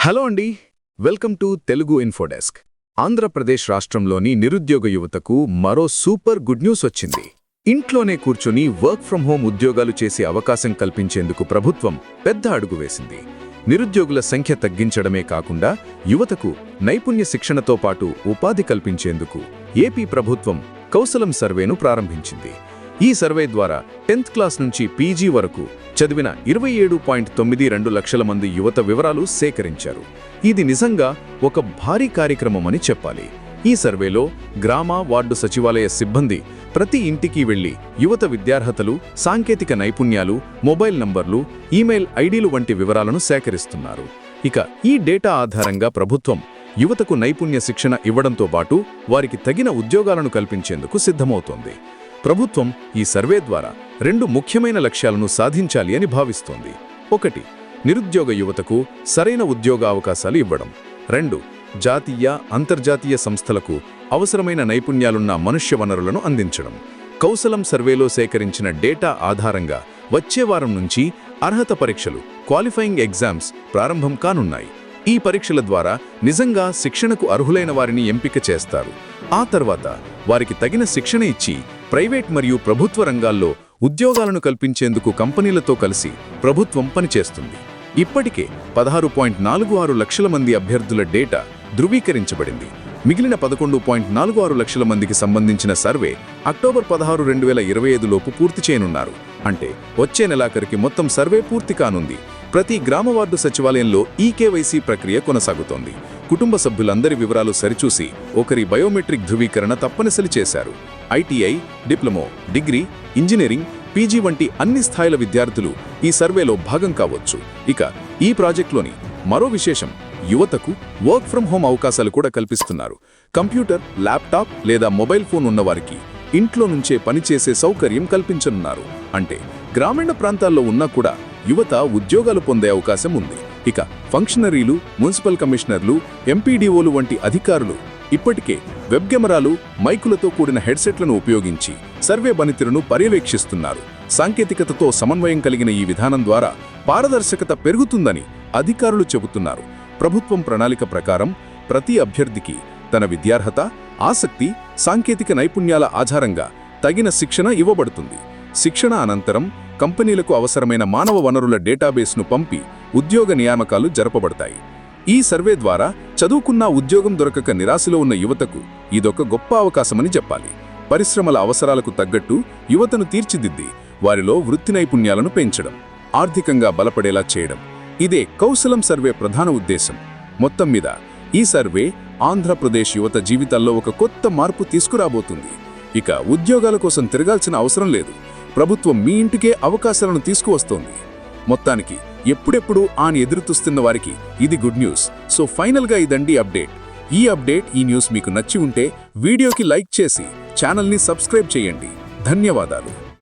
Hello అండి, welcome to Telugu ఇన్ఫోడెస్క్. Andhra Pradesh రాష్ట్రంలోని నిరుద్యోగ యువతకు మరో సూపర్ గుడ్ న్యూస్ వచ్చింది. ఇంట్లోనే కూర్చొని వర్క్ ఫ్రం హోం ఉద్యోగాలు చేసే అవకాశం కల్పించేందుకు ప్రభుత్వం పెద్ద అడుగు వేసింది. నిరుద్యోగుల సంఖ్య తగ్గించడమే కాకుండా యువతకు నైపుణ్య శిక్షణతో పాటు ఉపాధి కల్పించేందుకు ఏపీ ప్రభుత్వం కౌశలం సర్వేను ప్రారంభించింది. ఈ సర్వే ద్వారా 10th క్లాస్ నుంచి పీజీ వరకు చదివిన 27.92 లక్షల మంది యువత వివరాలు సేకరించారు. ఇది నిజంగా ఒక భారీ కార్యక్రమమని చెప్పాలి. ఈ సర్వేలో గ్రామ, వార్డు సచివాలయ సిబ్బంది ప్రతి ఇంటికి వెళ్లి యువత విద్యార్హతలు, సాంకేతిక నైపుణ్యాలు, మొబైల్ నంబర్లు, ఈమెయిల్ ఐడీలు వంటి వివరాలను సేకరిస్తున్నారు. ఇక ఈ డేటా ఆధారంగా ప్రభుత్వం యువతకు నైపుణ్య శిక్షణ ఇవ్వడంతో పాటు వారికి తగిన ఉద్యోగాలను కల్పించేందుకు సిద్ధమవుతోంది. ప్రభుత్వం ఈ సర్వే ద్వారా 2 ముఖ్యమైన లక్ష్యాలను సాధించాలి అని భావిస్తోంది. 1. నిరుద్యోగ యువతకు సరైన ఉద్యోగ అవకాశాలు ఇవ్వడం. 2. జాతీయ, అంతర్జాతీయ సంస్థలకు అవసరమైన నైపుణ్యాలున్న మనుష్య వనరులను అందించడం. కౌశలం సర్వేలో సేకరించిన డేటా ఆధారంగా వచ్చే వారం నుంచి అర్హత పరీక్షలు, క్వాలిఫైయింగ్ ఎగ్జామ్స్ ప్రారంభం కానున్నాయి. ఈ పరీక్షల ద్వారా నిజంగా శిక్షణకు అర్హులైన వారిని ఎంపిక చేస్తారు. ఆ తర్వాత వారికి తగిన శిక్షణ ఇచ్చి ప్రైవేట్ మరియు ప్రభుత్వ రంగాల్లో ఉద్యోగాలను కల్పించేందుకు కంపెనీలతో కలిసి ప్రభుత్వం పనిచేస్తుంది. ఇప్పటికే 16.46 లక్షల మంది అభ్యర్థుల డేటా ధృవీకరించబడింది. మిగిలిన 11.46 లక్షల మందికి సంబంధించిన సర్వే అక్టోబర్ 16, 2025 లోపు పూర్తి చేయనున్నారు. అంటే వచ్చే నెలాఖరికి మొత్తం సర్వే పూర్తి కానుంది. ప్రతి గ్రామ వార్డు సచివాలయంలో ఈకేవైసీ ప్రక్రియ కొనసాగుతోంది. కుటుంబ సభ్యులందరి వివరాలు సరిచూసి ఒకరి బయోమెట్రిక్ ధృవీకరణ తప్పనిసరి చేశారు. ITI, diploma, degree, engineering, PG వంటి అన్ని స్థాయిల విద్యార్థులు ఈ సర్వేలో భాగం కావచ్చు. ఇక ఈ ప్రాజెక్టులోని మరో విశేషం, యువతకు వర్క్ ఫ్రం హోం అవకాశాలు కూడా కల్పిస్తున్నారు. కంప్యూటర్, ల్యాప్టాప్ లేదా మొబైల్ ఫోన్ ఉన్నవారికి ఇంట్లో నుంచే పనిచేసే సౌకర్యం కల్పించనున్నారు. అంటే గ్రామీణ ప్రాంతాల్లో ఉన్నా కూడా యువత ఉద్యోగాలు పొందే అవకాశం ఉంది. ఇక ఫంక్షనరీలు, మున్సిపల్ కమిషనర్లు, ఎంపీడీఓలు వంటి అధికారులు ఇప్పటికే వెబ్ కెమెరాలు, మైకులతో కూడిన హెడ్సెట్లను ఉపయోగించి సర్వే పనితీరును పర్యవేక్షిస్తున్నారు. సాంకేతికతతో సమన్వయం కలిగిన ఈ విధానం ద్వారా పారదర్శకత పెరుగుతుందని అధికారులు చెబుతున్నారు. ప్రభుత్వం ప్రణాళిక ప్రకారం ప్రతి అభ్యర్థికి తన విద్యార్హత, ఆసక్తి, సాంకేతిక నైపుణ్యాల ఆధారంగా తగిన శిక్షణ ఇవ్వబడుతుంది. శిక్షణ అనంతరం కంపెనీలకు అవసరమైన మానవ వనరుల డేటాబేస్ను పంపి ఉద్యోగ నియామకాలు జరపబడతాయి. ఈ సర్వే ద్వారా చదువుకున్నా ఉద్యోగం దొరకక నిరాశలో ఉన్న యువతకు ఇదొక గొప్ప అవకాశమని చెప్పాలి. పరిశ్రమల అవసరాలకు తగ్గట్టు యువతను తీర్చిదిద్ది వారిలో వృత్తి నైపుణ్యాలను పెంచడం, ఆర్థికంగా బలపడేలా చేయడం, ఇదే కౌశలం సర్వే ప్రధాన ఉద్దేశం. మొత్తం మీద ఈ సర్వే ఆంధ్రప్రదేశ్ యువత జీవితాల్లో ఒక కొత్త మార్పు తీసుకురాబోతుంది. ఇక ఉద్యోగాల కోసం తిరగాల్సిన అవసరం లేదు. ప్రభుత్వం మీ ఇంటికే అవకాశాలను తీసుకువస్తోంది. మొత్తానికి ఎప్పుడెప్పుడు ఆని ఎదురుతూస్తున్న వారికి ఇది గుడ్ న్యూస్. సో ఫైనల్గా ఇదండి అప్డేట్. ఈ న్యూస్ మీకు నచ్చి ఉంటే వీడియోకి లైక్ చేసి ఛానల్ని సబ్స్క్రైబ్ చేయండి. ధన్యవాదాలు.